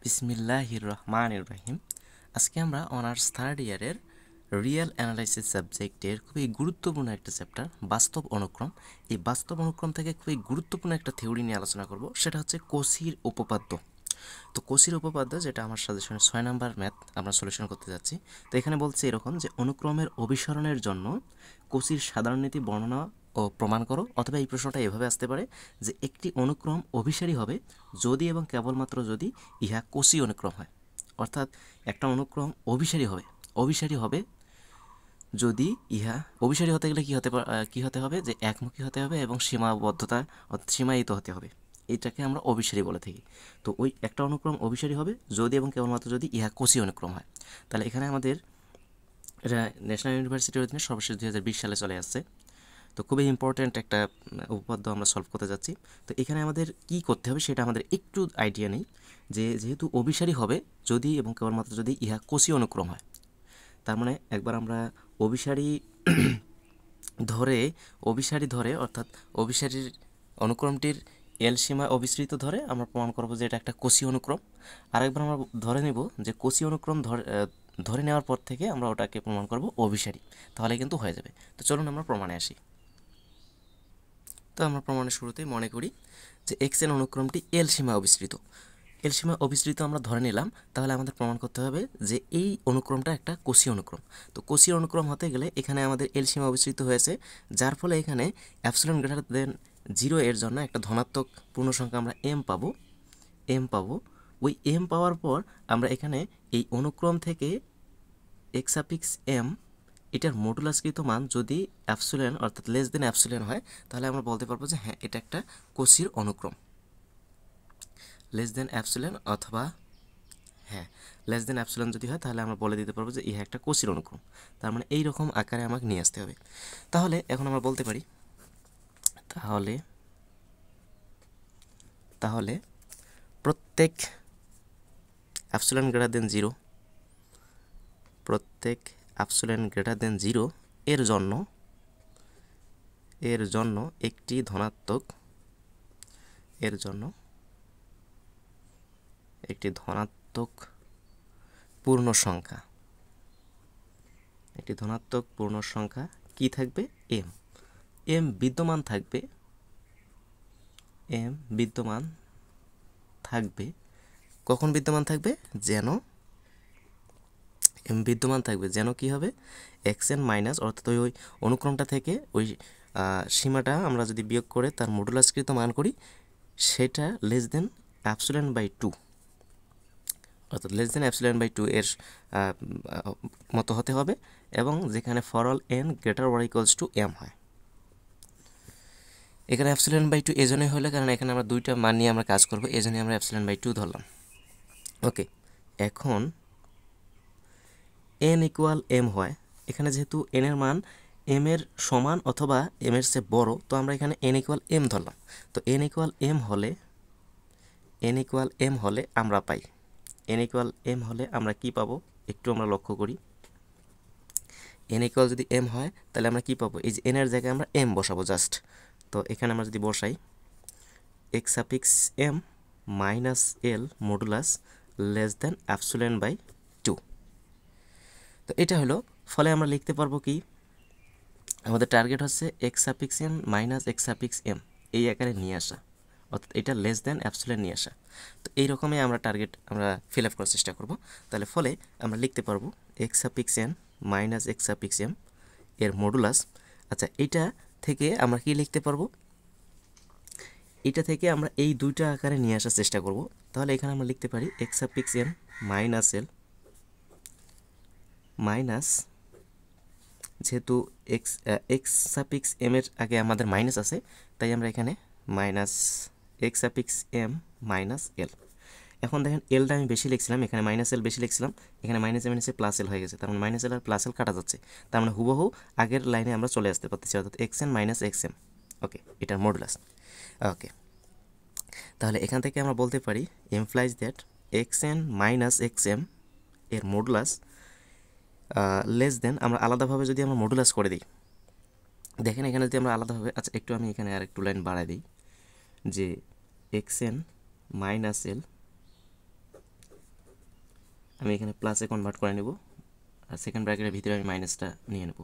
বিসমিল্লাহির রহমানির রহিম। আজকে আমরা অনার্স থার্ড ইয়ারের রিয়েল অ্যানালাইসিস সাবজেক্টের খুবই গুরুত্বপূর্ণ একটা চ্যাপ্টার বাস্তব অনুক্রম। এই বাস্তব অনুক্রম থেকে খুবই গুরুত্বপূর্ণ একটা থিওরি নিয়ে আলোচনা করব, সেটা হচ্ছে কোসির উপপাদ্য। তো কোসির উপপাদ্য, যেটা আমার সাজেশনে 6 নাম্বার ম্যাথ আমরা সলিউশন করতে যাচ্ছি। তো এখানে বলছে এরকম যে অনুক্রমের অভিসরণের জন্য কোসির সাধারণ নীতি বর্ণনা ও প্রমাণ করো, অথবা এই প্রশ্নটা এভাবে আসতে পারে যে একটি অনুক্রম অভিসারী হবে যদি এবং কেবলমাত্র যদি ইহা কোসি অনুক্রম হয়। অর্থাৎ একটা অনুক্রম অভিসারী হবে যদি ইহা, অভিসারী হতে গেলে কি হতে হবে, যে একমুখী হতে হবে এবং সীমাবদ্ধতা সীমায়িত হতে হবে। এটাকে আমরা অভিসারী বলে থাকি। তো ওই একটা অনুক্রম অভিসারী হবে যদি এবং কেবলমাত্র যদি ইহা কোসি অনুক্রম হয়। তাহলে এখানে আমাদের এটা ন্যাশনাল ইউনিভার্সিটির অধীনে সর্বশেষ 2020 সালে চলে আসছে। তো খুবই ইম্পর্ট্যান্ট একটা উপপাদ্য আমরা সলভ করতে যাচ্ছি। তো এখানে আমাদের কি করতে হবে সেটা আমাদের একটু আইডিয়া নেই, যে যেহেতু অভিসারী হবে যদি এবং কেবলমাত্র যদি ইহা কোসি অনুক্রম হয়। তার মানে একবার আমরা অভিসারী ধরে অর্থাৎ অভিসারীর অনুক্রমটির এল সীমা অবিস্তৃত ধরে আমরা প্রমাণ করব যে এটা একটা কোসি অনুক্রম। আরেকবার আমরা ধরে নেব যে কোসি অনুক্রম ধরে নেওয়ার পর থেকে আমরা ওটাকে প্রমাণ করব অভিসারী, তাহলে কিন্তু হয়ে যাবে। তো চলুন আমরা প্রমাণে আসি। তো আমরা প্রমাণের শুরুতেই মনে করি যে এক্স এন অনুক্রমটি এল সীমা অবিস্তৃত আমরা ধরে নিলাম। তাহলে আমাদের প্রমাণ করতে হবে যে এই অনুক্রমটা একটা কোসি অনুক্রম। তো কোসি অনুক্রম হতে গেলে এখানে আমাদের এল সীমা অবিস্তৃত হয়েছে, যার ফলে এখানে অ্যাপসিলন গ্রেটার দেন 0 এর জন্য একটা ধনাত্মক পূর্ণ সংখ্যা আমরা এম পাবো। ওই এম পাওয়ার পর আমরা এখানে এই অনুক্রম থেকে এক্স সাফিক্স এম এটার মডুলাসকৃত মান যদি অ্যাপসিলন অর্থাৎ লেস দেন অ্যাপসিলন হয়, তাহলে আমরা বলতে পারবো যে হ্যাঁ, এটা একটা কোসির অনুক্রম। লেস দেন অ্যাপসিলন অথবা লেস দেন অ্যাপসিলন যদি হয়, তাহলে আমরা বলে দিতে পারবো যে ইহা একটা কোসির অনুক্রম। তার মানে এই রকম আকারে আমাকে নিয়ে আসতে হবে। তাহলে এখন আমরা বলতে পারি তাহলে প্রত্যেক অ্যাপসিলন গ্রেটার দেন 0 এর জন্য একটি ধনাত্মক পূর্ণ সংখ্যা কি থাকবে, এম বিদ্যমান থাকবে। কখন বিদ্যমান থাকবে, যেন কি হবে, এক্স এন মাইনাস, অর্থাৎ ওই অনুক্রমটা থেকে ওই সীমাটা আমরা যদি বিয়োগ করে তার মডুলাসকৃত মান করি, সেটা লেস দেন অ্যাপসিলন বাই 2, অর্থাৎ লেস দেন অ্যাপসিলন বাই 2 এর মতো হতে হবে, এবং যেখানে for all n greater or equals to m হয়। এখানে অ্যাপসিলন বাই 2 এজন্যই হলো কারণ এখানে আমরা দুইটা মান নিয়ে আমরা কাজ করবো, এজন্যই আমরা অ্যাপসিলন বাই 2 ধরলাম। ওকে, এখন এন ইকুয়াল এম হয়, এখানে যেহেতু এন এর মান এম এর সমান অথবা এম এর চেয়ে বড়, তো আমরা এখানে এন ইকুয়াল এম ধরলাম। তো এন ইকুয়াল এম হলে আমরা পাই, আমরা কি পাবো একটু আমরা লক্ষ্য করি। এন ইকুয়াল যদি এম হয় তাহলে আমরা কি পাবো, এই যে এন এর জায়গায় আমরা এম বসাবো জাস্ট। তো এখানে আমরা যদি বসাই x suffix m minus l modulus less than epsilon by 2। তো এটা হলো, ফলে আমরা লিখতে পারবো কি, আমাদের টার্গেট হচ্ছে x suffix n minus x suffix m এই আকারে নিয়ে আসা, অর্থাৎ এটা লেস দেন অ্যাপসিলন নিয়ে আসা। তো এইরকমই আমরা টার্গেট ফিল আপ করার চেষ্টা করব। তাহলে ফলে আমরা লিখতে পারবো x suffix n minus x suffix m এর মডুলাস। আচ্ছা, এটা থেকে আমরা কি লিখতে পারবো, এটা থেকে আমরা এই দুইটা আকারে নিয়ে আসার চেষ্টা করব। তাহলে এখানে আমরা লিখতে পারি x suffix n minus l minus, যেহেতু এক্স সাফিক্স এম এর আগে আমাদের মাইনাস আছে, তাই আমরা এখানে minus x suffix m minus l. এখন দেখেন এলটা আমি বেশি লিখছিলাম, এখানে মাইনাস এল বেশি লিখছিলাম, এখানে মাইনাস এম এসে প্লাস এল হয়ে গেছে। তার মানে মাইনাস এল আর প্লাস এল কাটা যাচ্ছে, তার মানে হুবহু আগের লাইনে আমরা চলে আসতে পারতেছি, অর্থাৎ x n minus x m. Okay, এটার মডুলাস। ওকে, তাহলে এখান থেকে আমরা বলতে পারি implies that x n minus x m এর মডুলাস লেস দেন, আমরা আলাদাভাবে যদি আমরা মডুলাস করে দিই, দেখেন এখানে যদি আমরা আলাদাভাবে, আচ্ছা একটু আমি এখানে আর একটু লাইন বাড়াই দিই, যে এক্স এন মাইনাস এল আমি এখানে প্লাসে কনভার্ট করে নেব, আর সেকেন্ড ব্র্যাকেটের ভিতরে আমি মাইনাসটা নিয়ে নেব,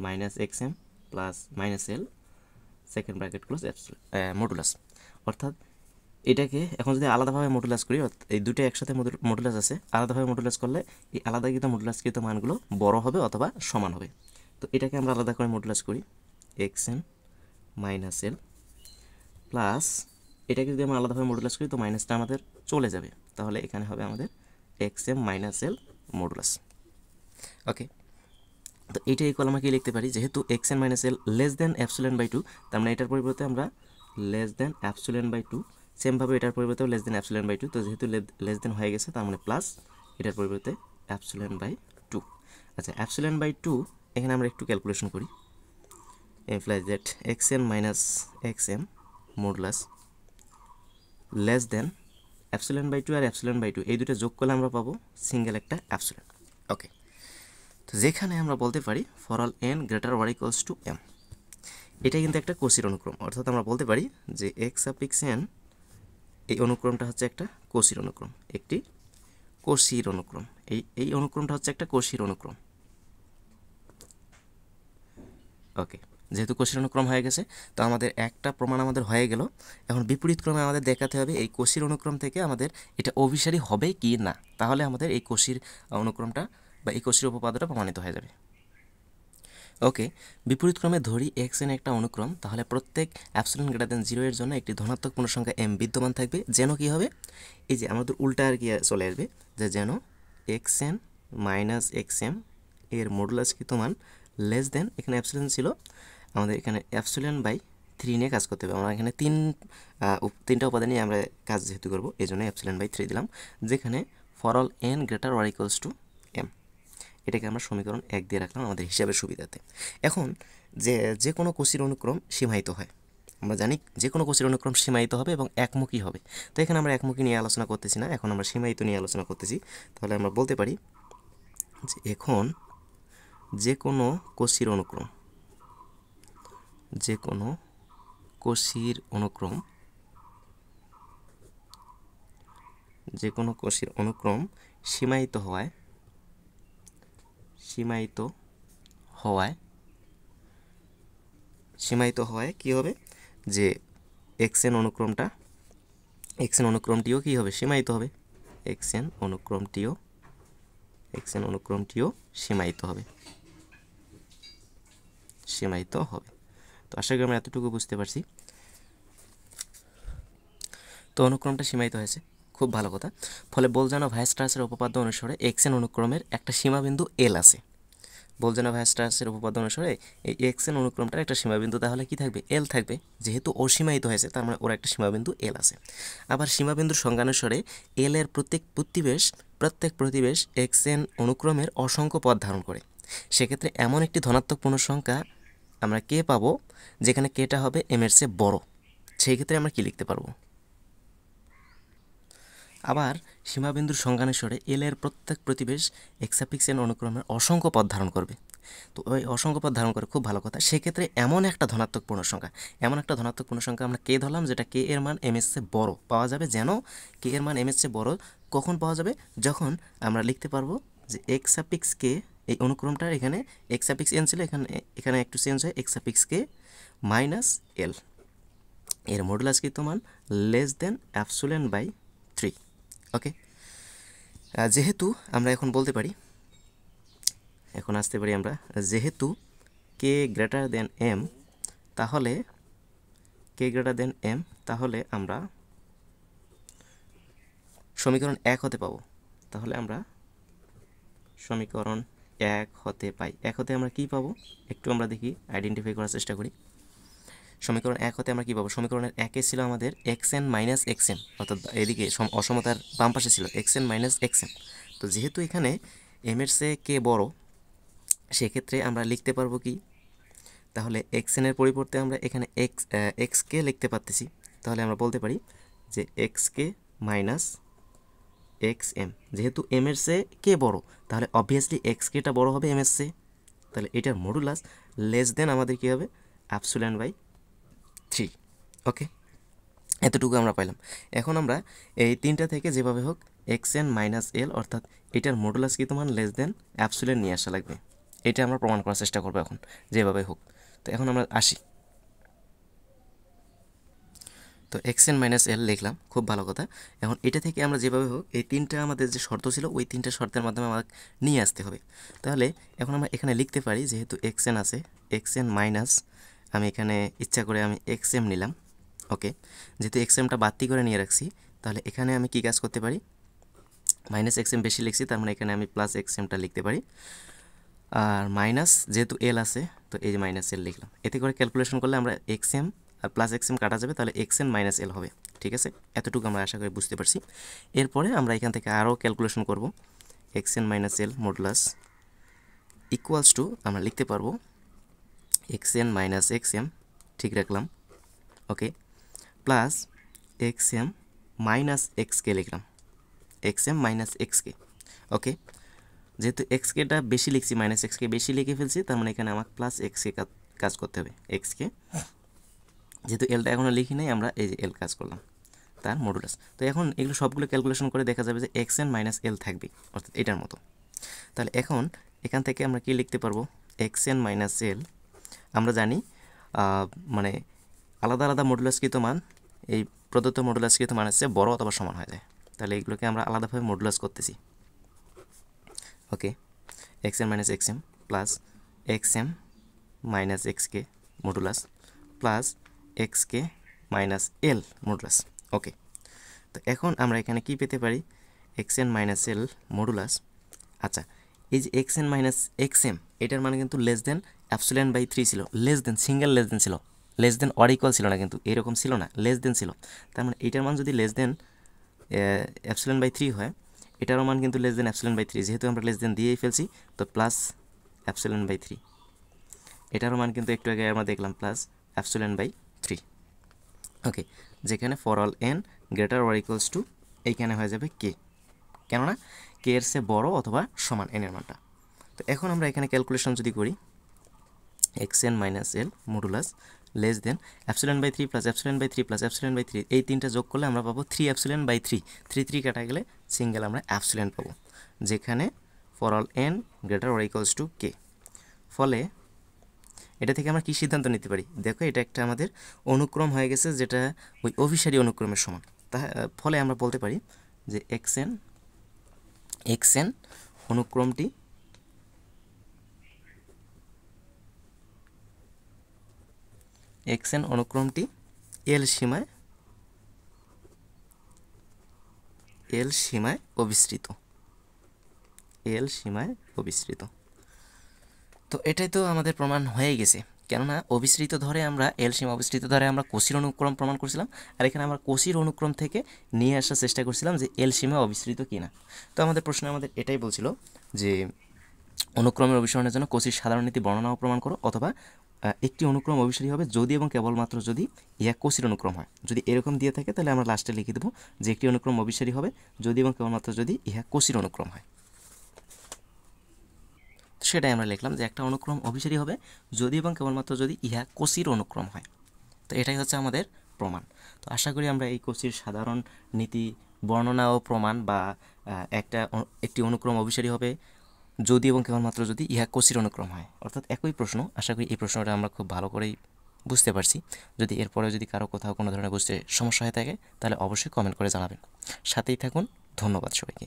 minus x m plus minus l second bracket close modulus. অর্থাৎ এটাকে এখন যদি আলাদাভাবে মডুলাস করি, এই দুটো একসাথে মডুলাস আছে, আলাদাভাবে মডুলাস করলে এই আলাদাকৃত মডুলাসকৃত মানগুলো বড় হবে অথবা সমান হবে। তো এটাকে আমরা আলাদা করে মডুলাস করি, এক্স এন মাইনাস এল প্লাস এটাকে যদি আমরা আলাদাভাবে মডুলাস করি তো মাইনাসটা আমাদের চলে যাবে, তাহলে এখানে হবে আমাদের x m minus l modulus. Okay, তো এইটা ইকুয়াল আমরা কি লিখতে পারি, যেহেতু x n minus l less than epsilon by two, তার মানে এটার পরিবর্তে আমরা less than epsilon by two, সেমভাবে এটার পরিবর্তেও less than epsilon by two, তো যেহেতু লেস দেন হয়ে গেছে তার মানে প্লাস এটার পরিবর্তে অ্যাপসিলন বাই টু। আচ্ছা, অ্যাপসিলন বাই টু এখানে আমরা একটু ক্যালকুলেশন করি, implies that xn minus xm modulus less than epsilon by two আর অ্যাপসিলন বাই টু, এই দুটো যোগ করলে আমরা পাবো সিঙ্গেল একটা অ্যাপসিলন। ওকে, তো যেখানে আমরা বলতে পারি for all n greater or equals to m, এটা কিন্তু একটা কোসির অনুক্রম, অর্থাৎ আমরা বলতে পারি যে এক্স সাফিক্স এন এই অনুক্রমটা হচ্ছে একটা কোসির অনুক্রম, একটি কোসির অনুক্রম, এই অনুক্রমটা হচ্ছে একটা কোসির অনুক্রম। ওকে, যেহেতু কোসির অনুক্রম হয়ে গেছে তো আমাদের একটা প্রমাণ আমাদের হয়ে গেল। এখন বিপরীত ক্রমে আমাদের দেখাতে হবে এই কোসির অনুক্রম থেকে আমাদের এটা অভিসারী হবে কি না, তাহলে আমাদের এই কোসির অনুক্রমটা বা এই কোসির উপপাদ্যটা প্রমাণিত হয়ে যাবে। ওকে, বিপরীত ক্রমে ধরি এক্স এন একটা অনুক্রম, তাহলে প্রত্যেক অ্যাপসিলন গ্রেটার দেন 0 এর জন্য একটি ধনাত্মক পূর্ণসংখ্যা এম বিদ্যমান থাকবে, যেন কি হবে, এই যে আমাদের উল্টা আর কি চলে আসবে, যে যেন x n minus x m এর মডুলাসকৃত মান লেস দেন, এখানে অ্যাপসিলন ছিল, আমাদের এখানে অ্যাপসিলন বাই 3 নিয়ে কাজ করতে হবে। আমরা এখানে তিনটা উপাদান নিয়ে আমরা কাজ যেহেতু করবো এই জন্য অ্যাপসিলন বাই 3 দিলাম, যেখানে for all n greater or equals to m, এটাকে আমরা সমীকরণ 1 দিয়ে রাখলাম আমাদের হিসাবের সুবিধাতে। এখন যে কোনো কোসির অনুক্রম সীমায়িত হয়, আমরা জানি যে কোনো কোসির অনুক্রম সীমায়িত হবে এবং একমুখী হবে, তো এখানে আমরা একমুখী নিয়ে আলোচনা করতেছি না, এখন আমরা সীমায়িত নিয়ে আলোচনা করতেছি। তাহলে আমরা বলতে পারি যে এখন যে কোনো কোসির অনুক্রম, যে কোনো কোসির অনুক্রম, যে কোনো কোসির অনুক্রম সীমায়িত হওয়ায় কি হবে, যে এক্সএন অনুক্রমটিও কি হবে, সীমায়িত হবে, এক্সএন অনুক্রমটিও সীমায়িত হবে। তো আশা করি আমরা এতটুকু বুঝতে পারছি। তো অনুক্রমটা সীমায়িত হয়েছে, খুব ভালো কথা। ফলে বোলজানো-ভায়াস্ট্রাসের উপপাদ্য অনুসারে এক্সএন অনুক্রমের একটা সীমাবিন্দু এল আছে। বোলজানো-ভায়াস্ট্রাসের উপপাদ্য অনুসারে এই এক্সএন অনুক্রমটার একটা সীমাবিন্দু তাহলে কি থাকবে, এল থাকবে, যেহেতু অসীমায়িত হয়েছে তার মানে ওর একটা সীমাবিন্দু এল আছে। আবার সীমাবিন্দুর সংজ্ঞানুসারে এল এর প্রত্যেক প্রতিবেশ এক্সএন অনুক্রমের অসংখ্য পদ ধারণ করে। সেক্ষেত্রে এমন একটি ধনাত্মক পূর্ণসংখ্যা আমরা কে পাবো যেখানে কেটা হবে এম এর চেয়ে বড়, সেই ক্ষেত্রে আমরা কি লিখতে পারবো। আবার সীমাবিন্দুর সংজ্ঞানুসারে এল এর প্রত্যেক প্রতিবেশ এক্স এন অনুক্রমের অসংখ্য পদ ধারণ করবে। তো ওই অসংখ্য পদ ধারণ করে, খুব ভালো কথা। সেক্ষেত্রে এমন একটা ধনাত্মক পূর্ণসংখ্যা আমরা কে ধরলাম যেটা কে এর মান এম এর চেয়ে বড় পাওয়া যাবে, যেন কে এর মান এম এর চেয়ে বড় কখন পাওয়া যাবে, যখন আমরা লিখতে পারবো যে এক্স কে, এই অনুক্রমটার এখানে এক্স এন ছিল, এখানে একটু চেঞ্জ হয় এক্স কে মাইনাস এল এর মডুলাসকৃত মান লেস দেন অ্যাপসিলন বাই 3। ওকে, যেহেতু আমরা এখন বলতে পারি, এখন আসতে পারি আমরা, যেহেতু কে গ্রেটার দেন এম, তাহলে আমরা সমীকরণ 1 হতে পাবো। তাহলে আমরা সমীকরণ 1 হতে আমরা কি পাবো, একটু আমরা দেখি আইডেন্টিফাই করার চেষ্টা করি। সমীকরণ 1 হতে আমরা কি পাবো, সমীকরণের 1 ছিল আমাদের এক্সএন মাইনাস এক্সএম, অর্থাৎ এদিকে অসমতার বাম পাশে ছিল এক্সএন মাইনাস এক্সএম। তো যেহেতু এখানে এম এর চেয়ে কে বড়, সেক্ষেত্রে আমরা লিখতে পারবো কি, তাহলে এক্সএন এর পরিবর্তে আমরা এখানে এক্স কে লিখতে পারতেছি। তাহলে আমরা বলতে পারি যে এক্স কে মাইনাস এক্স এম, যেহেতু এম এর চেয়ে কে বড় তাহলে অবভিয়াসলি এক্স কেটা বড় হবে এম এর চেয়ে, তাহলে এটার মডুলাস লেস দেন আমাদের কি হবে অ্যাপসিলন বাই 3। ওকে, এতটুকু আমরা পাইলাম। এখন আমরা এই তিনটা থেকে যেভাবে হোক xn মাইনাস এল অর্থাৎ এটার মডুলাস কৃত মান লেস দেন অ্যাপসিলন নিয়ে আসা লাগবে। এটা আমরা প্রমাণ করার চেষ্টা করবো এখন যেভাবে হোক। তো এখন আমরা আসি। তো xn মাইনাস এল লিখলাম, খুব ভালো কথা। এখন এটা থেকে আমরা যেভাবে হোক এই তিনটা আমাদের যে শর্ত ছিল ওই তিনটা শর্তের মাধ্যমে আমাকে নিয়ে আসতে হবে। তাহলে এখন আমরা এখানে লিখতে পারি যেহেতু xn আছে, xn মাইনাস আমি এখানে ইচ্ছা করে আমি xm নিলাম। ওকে, যেহেতু xmটা বাড়তি করে নিয়ে রাখছি তাহলে এখানে আমি কি কাজ করতে পারি, মাইনাস xm বেশি লিখছি তার মানে এখানে আমি প্লাস xmটা লিখতে পারি। আর মাইনাস যেহেতু এল আছে তো এই যে মাইনাস এল লিখলাম। এতে করে ক্যালকুলেশন করলে আমরা xm আর প্লাস xm কাটা যাবে, তাহলে xn মাইনাস এল হবে। ঠিক আছে, এতটুকু আমরা আশা করি বুঝতে পারছি। এরপরে আমরা এখান থেকে আরও ক্যালকুলেশন করব। xn minus l modulus equals to আমরা লিখতে পারবো xn মাইনাস xm, ঠিক রাখলাম। ওকে, প্লাস xm মাইনাস xk লিখলাম, xm মাইনাস xk। ওকে, যেহেতু xkটা বেশি লিখছি, মাইনাস xk বেশি লিখে ফেলছি তার মানে এখানে আমার প্লাস xk কাজ করতে হবে। xk যেহেতু এলটা এখনও লিখি নাই, আমরা এই যে এল কাজ করলাম তার মডুলাস। তো এখন এগুলো সবগুলো ক্যালকুলেশন করে দেখা যাবে যে xn মাইনাস এল থাকবে অর্থাৎ এটার মতো। তাহলে এখন এখান থেকে আমরা কি লিখতে পারবো, xn মাইনাস এল আমরা জানি মানে আলাদা আলাদা মডুলাসকৃত মান এই প্রদত্ত মডুলাসকৃত মানের চেয়ে বড় অথবা সমান হয়ে যায়। তাহলে এগুলোকে আমরা আলাদাভাবে মডুলাস করতেছি। Okay, xn minus xm plus xm minus xk modulus plus xk minus l modulus. Okay, তো এখন আমরা এখানে কি পেতে পারি, xn মাইনাস এল মডুলাস। আচ্ছা, এই যে xn মাইনাস xm এটার মানে কিন্তু লেস দেন অ্যাপসিলন বাই 3 ছিল, less than single less than ছিল, লেস দেন অর ইকুয়াল ছিল না, কিন্তু এরকম ছিল না, লেস দেন ছিল। তার মানে এটার মান যদি লেস দেন অ্যাপসিলন বাই 3 হয়, এটারও মান কিন্তু লেস দেন অ্যাপসিলন বাই 3, যেহেতু আমরা লেস দেন দিয়েই ফেলছি তো প্লাস অ্যাপসিলন বাই 3। এটারও মান কিন্তু একটু আগে আমরা দেখলাম প্লাস অ্যাপসিলন বাই 3। ওকে, যেখানে for all n greater or equals two এইখানে হয়ে যাবে কে, কেননা কে এর চেয়ে বড় অথবা সমান এন এর মানটা। তো এখন আমরা এখানে ক্যালকুলেশন যদি করি, xn minus l modulus less than epsilon by 3 plus epsilon by 3 plus epsilon by 3, এই তিনটা যোগ করলে আমরা পাবো 3 অ্যাপসিলন বাই 3। 3 কাটা গেলে সিঙ্গেল আমরা অ্যাপসিলন পাবো, যেখানে for all n greater or equals to k. ফলে এটা থেকে আমরা কী সিদ্ধান্ত নিতে পারি, দেখো এটা একটা আমাদের অনুক্রম হয়ে গেছে যেটা ওই অভিসারী অনুক্রমের সমান। ফলে আমরা বলতে পারি যে xn অনুক্রমটি এল সীমায় অবিস্তৃত। তো এটাই তো আমাদের প্রমাণ হয়ে গেছে, কেননা অবিস্তৃত ধরে আমরা এল সীমা অবিস্তৃত ধরে আমরা কোসির অনুক্রম প্রমাণ করছিলাম, আর এখানে আমরা কোসির অনুক্রম থেকে নিয়ে আসার চেষ্টা করছিলাম যে এল সীমা অবিস্তৃত কিনা। তো আমাদের প্রশ্নে আমাদের এটাই বলছিল যে অনুক্রমের অভিসরণের জন্য কোসির সাধারণ নীতি বর্ণনাও প্রমাণ করো, অথবা একটি অনুক্রম অভিসারী হবে যদি এবং কেবলমাত্র যদি ইহা কোসির অনুক্রম হয়। যদি এরকম দিয়ে থাকে তাহলে আমরা লাস্টে লিখে দেবো যে একটি অনুক্রম অভিসারী হবে যদি এবং কেবলমাত্র যদি ইহা কোসির অনুক্রম হয়। সেটাই আমরা লিখলাম যে একটা অনুক্রম অভিসারী হবে যদি এবং কেবলমাত্র যদি ইহা কোসির অনুক্রম হয়। তো এটাই হচ্ছে আমাদের প্রমাণ। তো আশা করি আমরা এই কোসির সাধারণ নীতি বর্ণনা ও প্রমাণ বা একটি অনুক্রম অভিসারী হবে যদি এবং কেবলমাত্র যদি ইহা কোসির অনুক্রম হয়, অর্থাৎ একই প্রশ্ন। আশা করি এই প্রশ্নটা আমরা খুব ভালো করেই বুঝতে পারছি। যদি এরপরে যদি কারো কোথাও কোনো ধরনের বুঝতে সমস্যা হয়ে থাকে তাহলে অবশ্যই কমেন্ট করে জানাবেন। সাথেই থাকুন, ধন্যবাদ সবাইকে।